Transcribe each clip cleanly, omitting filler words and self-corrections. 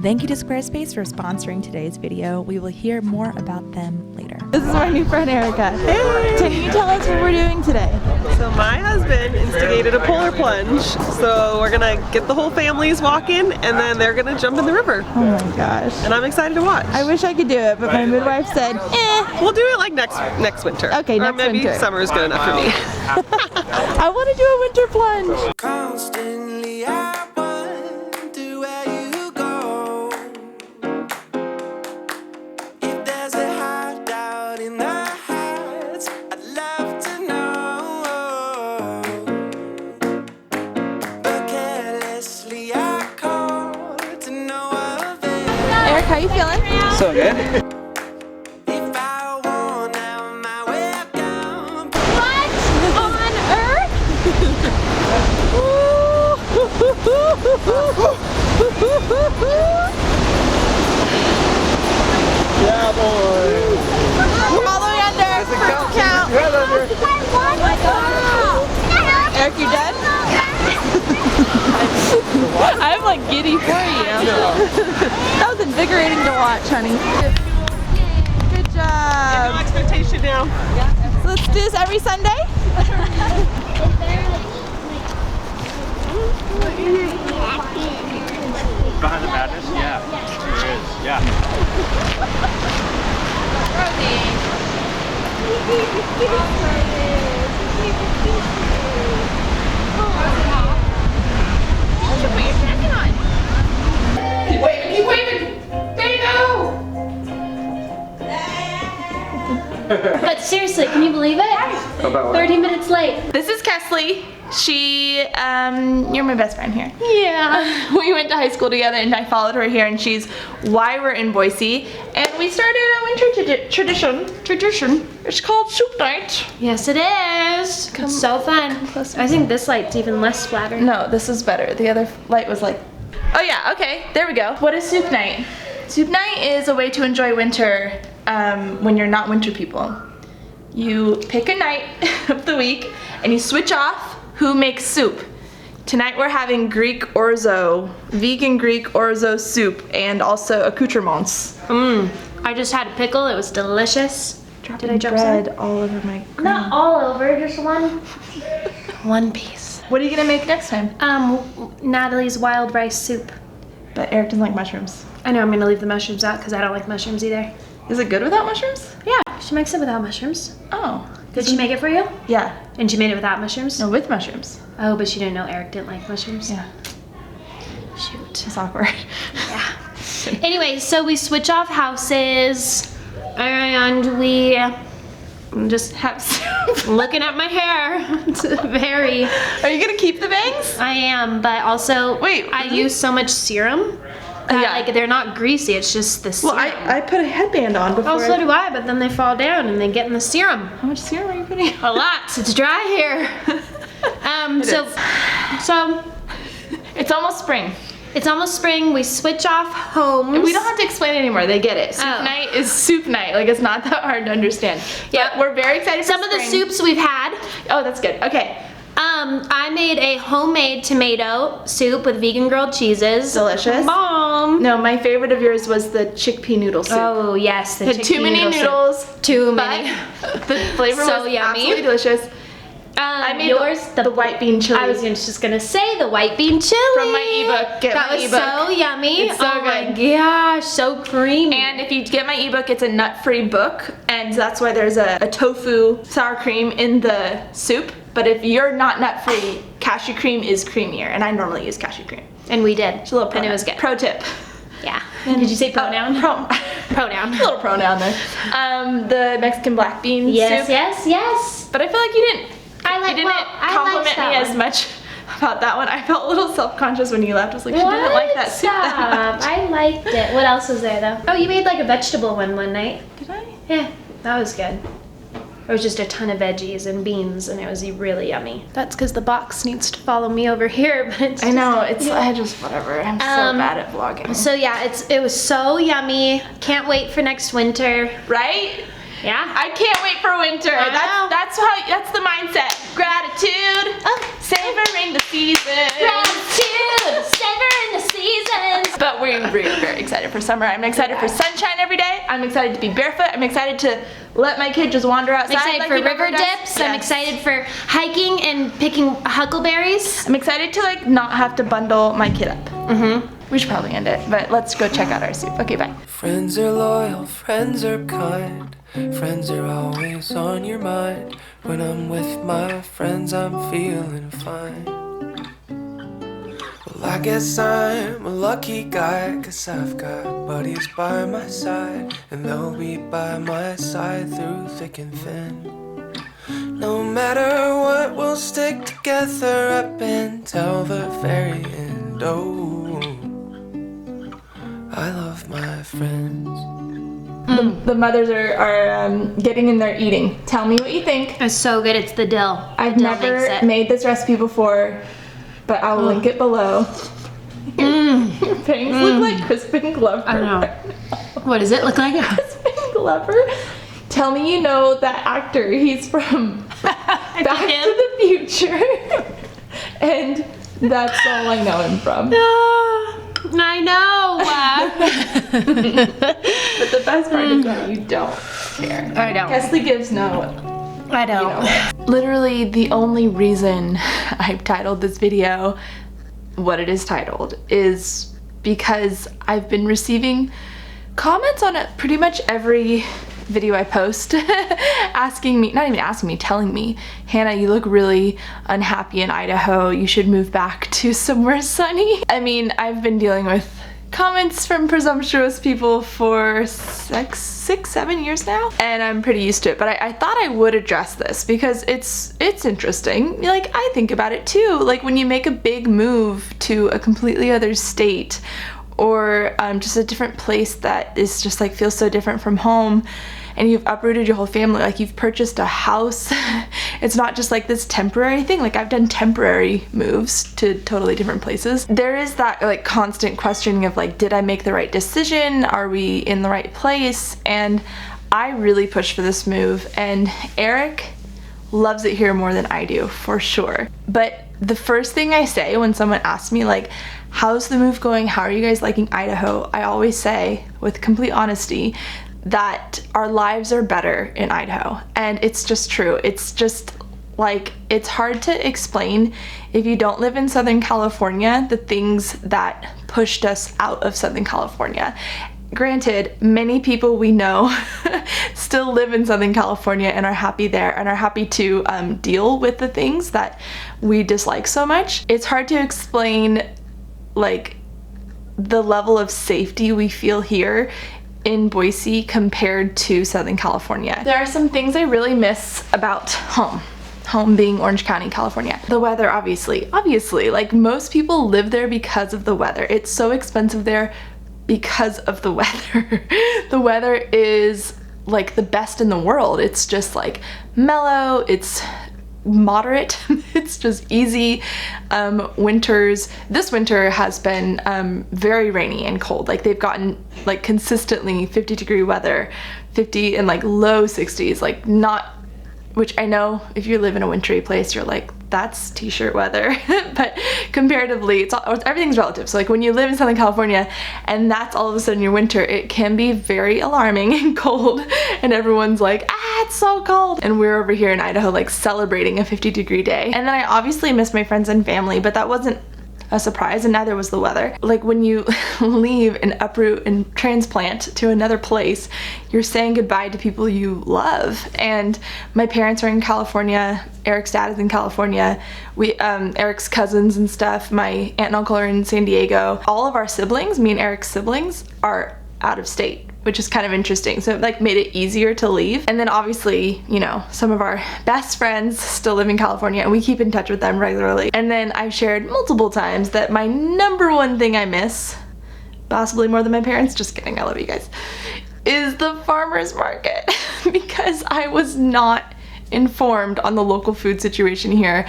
Thank you to Squarespace for sponsoring today's video. We will hear more about them later. This is my new friend Erica. Hey! Can you tell us what we're doing today? So my husband instigated a polar plunge. So we're gonna get the whole families walking and then they're gonna jump in the river. Oh my gosh. And I'm excited to watch. I wish I could do it, but my midwife said, We'll do it like next winter. Okay, next winter. Or maybe summer is good enough for me. I want to do a winter plunge. Constantly I wonder where you go. If there's a hideout in the heights, I'd love to know. But carelessly I call to no avail. Eric, how you feeling? So good. If I worn out my webcam. What on earth? Yeah, boy. All the way under. Count. Right under. Oh my God. Eric, you done? I'm like giddy for you. That was invigorating to watch, honey. Good No job. expectation now. So let's do this every Sunday? Behind the madness? Yeah. There is. Yeah. Keep waving! There you go! But seriously, can you believe it? About what? 30 minutes late. This is Kesley. She, you're my best friend here. Yeah. We went to high school together and I followed her here and she's why we're in Boise. And we started a winter tradition. It's called soup night. Yes, it is. It's so fun. closer. I think this light's even less flattering. No, this is better. The other light was like, oh yeah, okay, there we go. What is soup night? Soup night is a way to enjoy winter when you're not winter people. You pick a night of the week and you switch off who makes soup. Tonight we're having Greek orzo, vegan Greek orzo soup, and also accoutrements. I just had a pickle. It was delicious. Did I drop bread some? all over my cream. Not all over, just one piece. What are you gonna make next time? Natalie's wild rice soup. But Eric doesn't like mushrooms. I know I'm gonna leave the mushrooms out because I don't like mushrooms either. Is it good without mushrooms? Yeah, she makes it without mushrooms. Oh. Did she make it for you? Yeah. And she made it without mushrooms? No, with mushrooms. Oh, but she didn't know Eric didn't like mushrooms? Yeah. Shoot. It's awkward. Yeah. Anyway, so we switch off houses and we just have soup. Looking at my hair. It's very... Are you gonna keep the bangs? I am, but also Wait, I really? use so much serum that Yeah. like they're not greasy, it's just the serum. Well, I put a headband on before. Oh, so do I, but then they fall down and they get in the serum. How much serum are you putting on? A lot. It's dry here. So It's almost spring. it's almost spring. We switch off homes. We don't have to explain it anymore. They get it. Soup Oh. night is soup night. Like, it's not that hard to understand. Yep. But we're very excited Some for of the spring. soups we've had. Oh, that's good. Okay. I made a homemade tomato soup with vegan grilled cheeses. Delicious. Bomb. No, my favorite of yours was the chickpea noodle soup. Oh yes, the Had too chickpea many noodle soup. noodles. Too But many. the flavor So was yummy. absolutely delicious. I made yours, the white bean chili. I was just gonna say the white bean chili From my ebook. Get that my was ebook. so yummy. It's so oh my good. gosh, so creamy. And if you get my ebook, it's a nut-free book, and that's why there's a tofu sour cream in the soup. But if you're not nut-free, cashew cream is creamier, and I normally use cashew cream. And we did. It's a little and it was good. pro tip. Yeah. Did you say pronoun? Pronoun. A little pronoun there. The Mexican black bean Yes, soup. yes, yes. But I feel like you didn't. I like. You didn't well, I compliment liked that me as one. much about that one. I felt a little self-conscious when you left. I was like, she didn't like that soup that much. I liked it. What else was there though? Oh, you made like a vegetable one night. Did I? Yeah, that was good. It was just a ton of veggies and beans, and it was really yummy. That's because the box needs to follow me over here, but it's I know, I just, whatever. I'm so bad at vlogging. So yeah, it was so yummy. Can't wait for next winter. Right? Yeah. I can't wait for winter. I know. That's the mindset. Gratitude. Savoring the season. Gratitude, savoring the seasons. But we're very excited for summer. I'm excited for sunshine every day. I'm excited to be barefoot. I'm excited to let my kid just wander outside. I'm excited like for he never river does. dips. I'm Yes. excited for hiking and picking huckleberries. I'm excited to like not have to bundle my kid up. We should probably end it, but let's go check out our soup. Okay, bye. Friends are loyal, friends are kind. Friends are always on your mind. When I'm with my friends, I'm feeling fine. Well, I guess I'm a lucky guy, 'cause I've got buddies by my side, and they'll be by my side through thick and thin. No matter what, we'll stick together up until the very end. Oh, I love my friends. The mothers are getting in there eating. Tell me what you think. It's so good. It's the dill. I've The dill never makes it. made this recipe before, but I'll link it below. Your bangs look like Crispin Glover. I know. What does it look like? Crispin Glover? Tell me you know that actor. He's from Back to the Future. And that's all I know him from. I know. But the best part is that you don't care. I don't. Kesley gives no. I don't. Literally the only reason I've titled this video what it is titled is because I've been receiving comments on it pretty much every video I post asking me, not even asking me, telling me, Hannah, you look really unhappy in Idaho. You should move back to somewhere sunny. I mean, I've been dealing with comments from presumptuous people for 6-7 years now, and I'm pretty used to it, but I thought I would address this because it's interesting. Like, I think about it too. Like, when you make a big move to a completely other state or just a different place that is just like feels so different from home, and you've uprooted your whole family, like you've purchased a house. It's not just like this temporary thing. Like, I've done temporary moves to totally different places. There is that like constant questioning of like, did I make the right decision? Are we in the right place? And I really pushed for this move, and Eric loves it here more than I do, for sure. But the first thing I say when someone asks me like, how's the move going? How are you guys liking Idaho? I always say with complete honesty that our lives are better in Idaho. And it's just true. It's just like, it's hard to explain if you don't live in Southern California, the things that pushed us out of Southern California. Granted, many people we know still live in Southern California and are happy there and are happy to deal with the things that we dislike so much. It's hard to explain like the level of safety we feel here in Boise compared to Southern California. There are some things I really miss about home being Orange County, California. The weather, obviously, like most people live there because of the weather. It's so expensive there because of the weather. The weather is like the best in the world. It's just like mellow, it's moderate, it's just easy. Winters, this winter has been very rainy and cold. Like, they've gotten like consistently 50-degree weather, 50 and like low 60s, like not, which I know if you live in a wintry place, you're like, that's t-shirt weather. But comparatively, everything's relative. So like when you live in Southern California and that's all of a sudden your winter, it can be very alarming and cold, and everyone's like, it's so cold. And we're over here in Idaho like celebrating a 50-degree day. And then I obviously miss my friends and family, but that wasn't a surprise, and neither was the weather. Like, when you leave and uproot and transplant to another place, you're saying goodbye to people you love. And my parents are in California, Eric's dad is in California, Eric's cousins and stuff, my aunt and uncle are in San Diego. All of our siblings, me and Eric's siblings, are out of state, which is kind of interesting. So it like made it easier to leave. And then obviously, you know, some of our best friends still live in California and we keep in touch with them regularly. And then I've shared multiple times that my number one thing I miss, possibly more than my parents, just kidding, I love you guys, is the farmer's market. Because I was not informed on the local food situation here.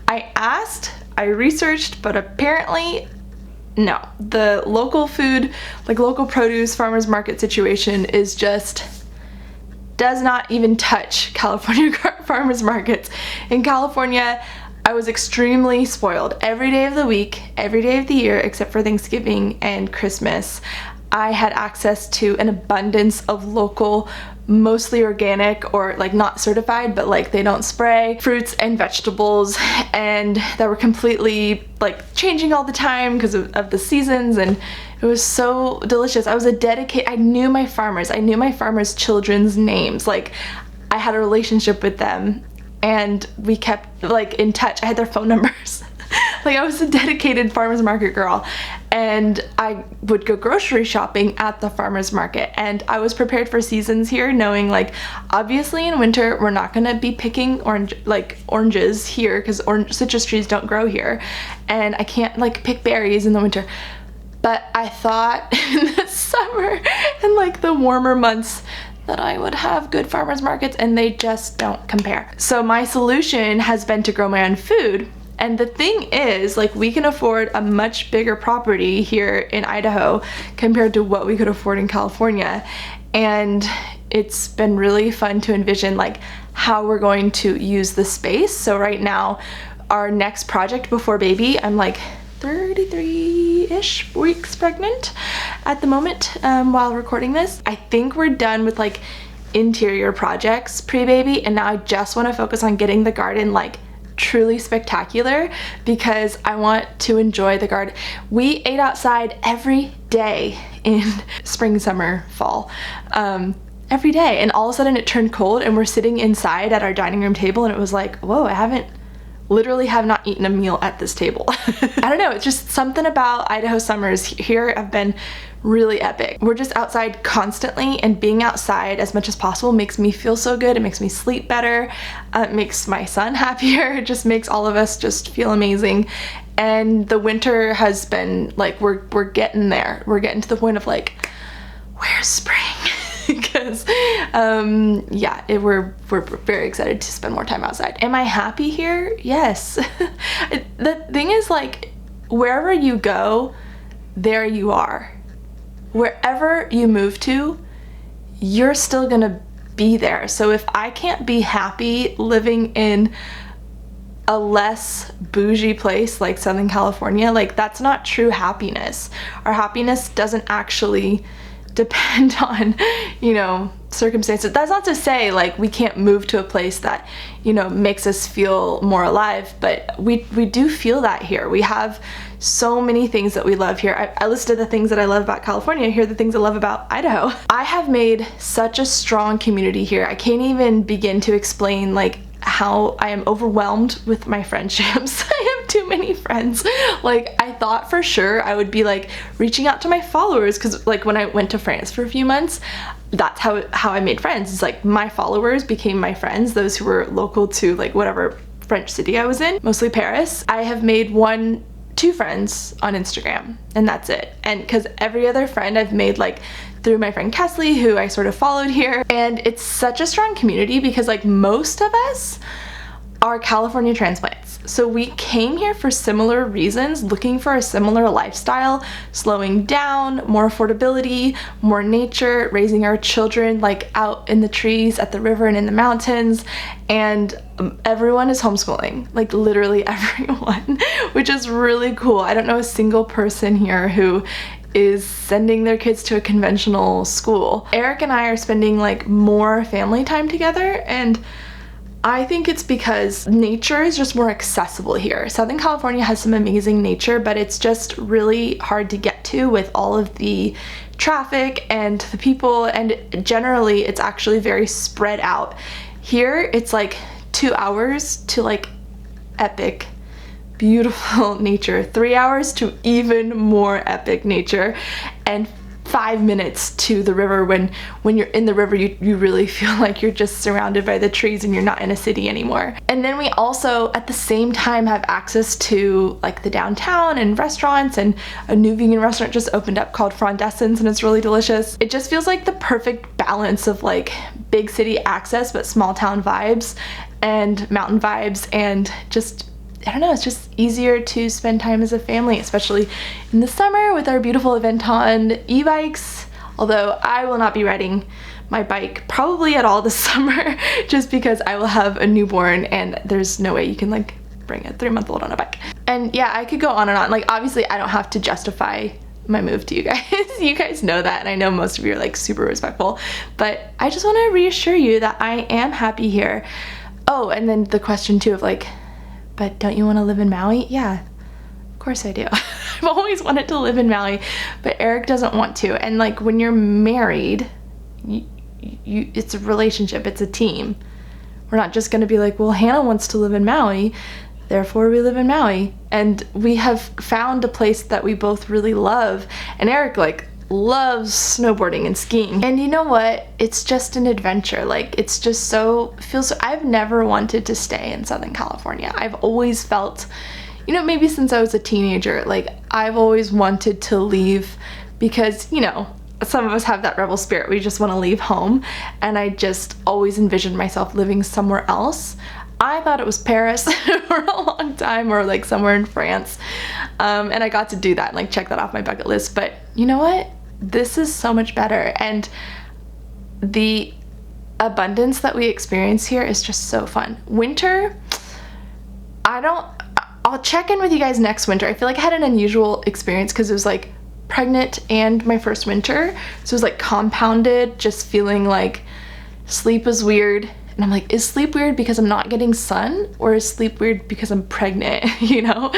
I asked, I researched, but apparently no, the local food, like local produce farmers market situation is just does not even touch California farmers markets. In California, I was extremely spoiled. Every day of the week, every day of the year, except for Thanksgiving and Christmas, I had access to an abundance of local, mostly organic or like not certified, but like they don't spray, fruits and vegetables, and that were completely like changing all the time because of the seasons, and it was so delicious. I was I knew my farmers. I knew my farmers' children's names. Like I had a relationship with them and we kept like in touch. I had their phone numbers. Like I was a dedicated farmers market girl, and I would go grocery shopping at the farmers market, and I was prepared for seasons here, knowing like obviously in winter we're not gonna be picking oranges here because citrus trees don't grow here, and I can't like pick berries in the winter. But I thought in the summer and like the warmer months that I would have good farmers markets, and they just don't compare. So my solution has been to grow my own food. And the thing is, like, we can afford a much bigger property here in Idaho compared to what we could afford in California. And it's been really fun to envision like how we're going to use the space. So right now, our next project before baby, I'm like 33-ish weeks pregnant at the moment while recording this. I think we're done with like interior projects pre-baby, and now I just want to focus on getting the garden like truly spectacular because I want to enjoy the garden. We ate outside every day in spring, summer, fall, every day, and all of a sudden it turned cold and we're sitting inside at our dining room table and it was like, whoa, I literally have not eaten a meal at this table. I don't know, it's just something about Idaho summers here have been really epic. We're just outside constantly, and being outside as much as possible makes me feel so good. It makes me sleep better. It makes my son happier. It just makes all of us just feel amazing. And the winter has been like, we're getting there. We're getting to the point of like, where's spring? Because we're very excited to spend more time outside. Am I happy here? Yes. The thing is, like, wherever you go, there you are. Wherever you move to, you're still gonna be there. So if I can't be happy living in a less bougie place like Southern California, like that's not true happiness. Our happiness doesn't actually depend on, you know, circumstances. That's not to say like we can't move to a place that, you know, makes us feel more alive, but we do feel that here. We have so many things that we love here. I listed the things that I love about California. Here are the things I love about Idaho. I have made such a strong community here. I can't even begin to explain like how I am overwhelmed with my friendships. I have too many friends. Like I thought for sure I would be like reaching out to my followers, because like when I went to France for a few months, that's how I made friends. It's like my followers became my friends, those who were local to like whatever French city I was in, mostly Paris. I have made 2 friends on Instagram, and that's it. And because every other friend I've made like through my friend Kesley, who I sort of followed here. And it's such a strong community because like most of us are California transplants. So we came here for similar reasons, looking for a similar lifestyle, slowing down, more affordability, more nature, raising our children like out in the trees, at the river and in the mountains. And everyone is homeschooling, like literally everyone, which is really cool. I don't know a single person here who is sending their kids to a conventional school. Eric and I are spending like more family time together, and I think it's because nature is just more accessible here. Southern California has some amazing nature, but it's just really hard to get to with all of the traffic and the people, and generally it's actually very spread out. Here it's like 2 hours to like epic, beautiful nature, 3 hours to even more epic nature, and 5 minutes to the river. When you're in the river, you really feel like you're just surrounded by the trees and you're not in a city anymore. And then we also at the same time have access to like the downtown and restaurants, and a new vegan restaurant just opened up called Frondessence, and it's really delicious. It just feels like the perfect balance of like big city access but small town vibes and mountain vibes, and just I don't know, it's just easier to spend time as a family, especially in the summer with our beautiful Aventon e-bikes Although I will not be riding my bike probably at all this summer just because I will have a newborn and there's no way you can like bring a 3-month-old on a bike. And yeah, I could go on and on. Like obviously I don't have to justify my move to you guys. You guys know that, and I know most of you are like super respectful, but I just want to reassure you that I am happy here. Oh, and then the question too of like, but don't you want to live in Maui? Yeah, of course I do. I've always wanted to live in Maui, but Eric doesn't want to. And like when you're married, it's a relationship, it's a team. We're not just going to be like, well, Hannah wants to live in Maui, therefore we live in Maui. And we have found a place that we both really love, and Eric like loves snowboarding and skiing. And you know what, it's just an adventure. Like it's just I've never wanted to stay in Southern California. I've always felt, you know, maybe since I was a teenager, like I've always wanted to leave because, you know, some of us have that rebel spirit. We just want to leave home, and I just always envisioned myself living somewhere else. I thought it was Paris for a long time, or like somewhere in France, and I got to do that and like check that off my bucket list. But you know what? This is so much better, and the abundance that we experience here is just so fun. Winter, I'll check in with you guys next winter. I feel like I had an unusual experience because it was like pregnant and my first winter, so it was like compounded, just feeling like sleep was weird. And I'm like, is sleep weird because I'm not getting sun, or is sleep weird because I'm pregnant? You know,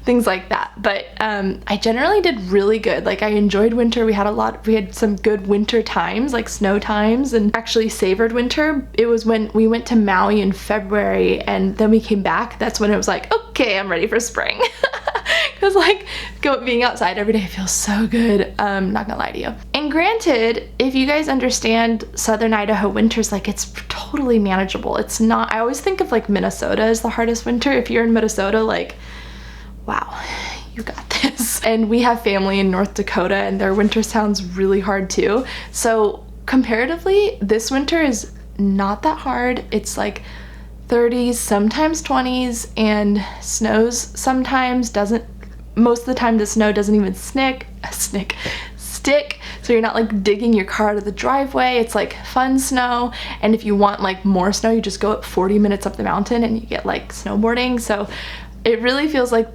things like that. But I generally did really good. Like I enjoyed winter. We had some good winter times, like snow times, and actually savored winter. It was when we went to Maui in February and then we came back. That's when it was like, okay, I'm ready for spring. Because like being outside every day feels so good. Not gonna lie to you. And granted, if you guys understand Southern Idaho winters, like it's totally manageable. It's not, I always think of like Minnesota as the hardest winter. If you're in Minnesota, like, wow, you got this. And we have family in North Dakota and their winter sounds really hard too. So comparatively, this winter is not that hard. It's like 30s, sometimes 20s, and snows sometimes. Most of the time the snow doesn't even stick, so you're not like digging your car out of the driveway. It's like fun snow, and if you want like more snow, you just go up 40 minutes up the mountain and you get like snowboarding. So it really feels like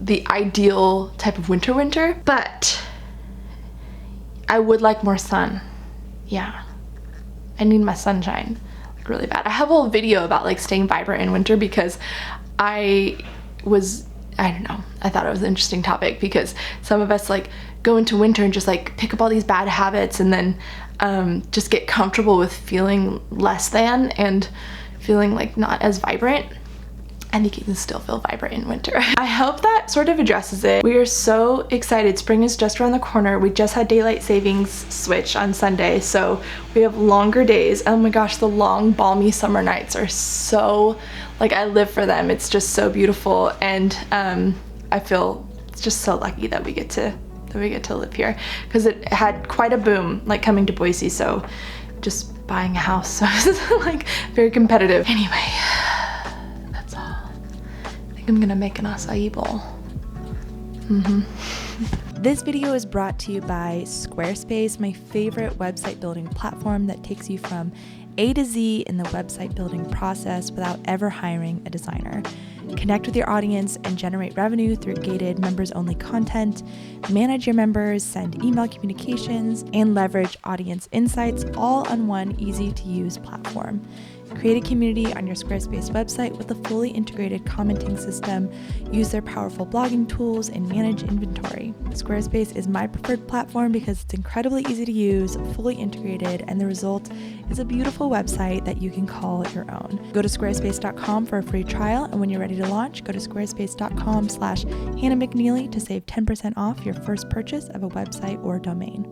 the ideal type of winter, but I would like more sun. Yeah, I need my sunshine like really bad. I have a whole video about like staying vibrant in winter because I don't know, I thought it was an interesting topic because some of us like go into winter and just like pick up all these bad habits and then just get comfortable with feeling less than and feeling like not as vibrant. I think you can still feel vibrant in winter. I hope that sort of addresses it. We are so excited. Spring is just around the corner. We just had daylight savings switch on Sunday, so we have longer days. Oh my gosh, the long balmy summer nights are so, like, I live for them. It's just so beautiful, and I feel just so lucky that we get to live here because it had quite a boom like coming to Boise, so just buying a house, so it's like very competitive. Anyway, that's all. I think I'm gonna make an acai bowl. This video is brought to you by Squarespace, my favorite website building platform that takes you from A to Z in the website building process without ever hiring a designer. Connect with your audience and generate revenue through gated members-only content, manage your members, send email communications, and leverage audience insights all on one easy-to-use platform. Create a community on your Squarespace website with a fully integrated commenting system, use their powerful blogging tools, and manage inventory. Squarespace is my preferred platform because it's incredibly easy to use, fully integrated, and the result is a beautiful website that you can call your own. Go to squarespace.com for a free trial, and when you're ready to launch, go to squarespace.com/HannahMcNeely to save 10% off your first purchase of a website or domain.